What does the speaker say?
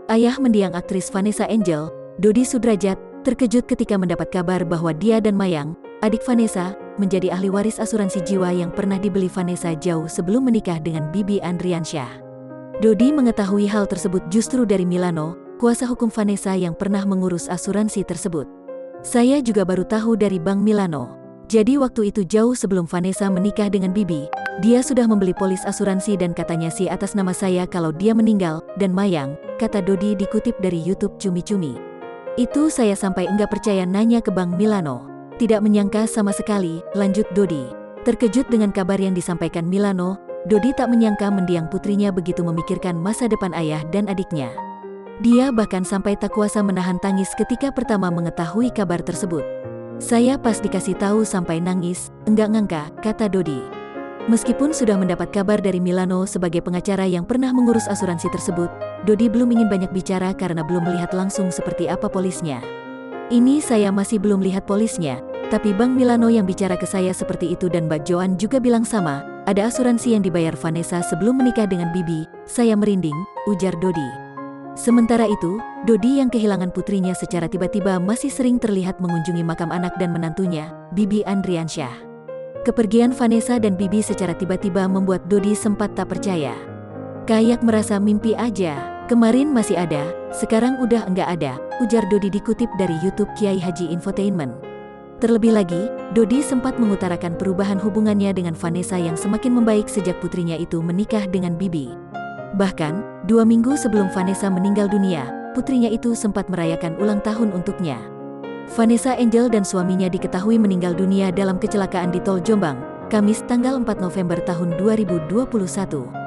Ayah mendiang aktris Vanessa Angel, Dodi Sudrajat, terkejut ketika mendapat kabar bahwa dia dan Mayang, adik Vanessa, menjadi ahli waris asuransi jiwa yang pernah dibeli Vanessa jauh sebelum menikah dengan Bibi Andriansyah. Dodi mengetahui hal tersebut justru dari Milano, kuasa hukum Vanessa yang pernah mengurus asuransi tersebut. Saya juga baru tahu dari Bang Milano. Jadi waktu itu jauh sebelum Vanessa menikah dengan Bibi, dia sudah membeli polis asuransi dan katanya sih atas nama saya kalau dia meninggal, dan Mayang, kata Dodi dikutip dari YouTube Cumi-Cumi. Itu saya sampai enggak percaya nanya ke Bang Milano. Tidak menyangka sama sekali, lanjut Dodi. Terkejut dengan kabar yang disampaikan Milano, Dodi tak menyangka mendiang putrinya begitu memikirkan masa depan ayah dan adiknya. Dia bahkan sampai tak kuasa menahan tangis ketika pertama mengetahui kabar tersebut. Saya pas dikasih tahu sampai nangis, enggak ngangka, kata Dodi. Meskipun sudah mendapat kabar dari Milano sebagai pengacara yang pernah mengurus asuransi tersebut, Dodi belum ingin banyak bicara karena belum melihat langsung seperti apa polisnya. Ini saya masih belum lihat polisnya, tapi Bang Milano yang bicara ke saya seperti itu dan Mbak Joan juga bilang sama, ada asuransi yang dibayar Vanessa sebelum menikah dengan Bibi, saya merinding, ujar Dodi. Sementara itu, Dodi yang kehilangan putrinya secara tiba-tiba masih sering terlihat mengunjungi makam anak dan menantunya, Bibi Andriansyah. Kepergian Vanessa dan Bibi secara tiba-tiba membuat Dodi sempat tak percaya. Kayak merasa mimpi aja, kemarin masih ada, sekarang udah enggak ada, ujar Dodi dikutip dari YouTube Kiai Haji Infotainment. Terlebih lagi, Dodi sempat mengutarakan perubahan hubungannya dengan Vanessa yang semakin membaik sejak putrinya itu menikah dengan Bibi. Bahkan, 2 minggu sebelum Vanessa meninggal dunia, putrinya itu sempat merayakan ulang tahun untuknya. Vanessa Angel dan suaminya diketahui meninggal dunia dalam kecelakaan di Tol Jombang, Kamis tanggal 4 November tahun 2021.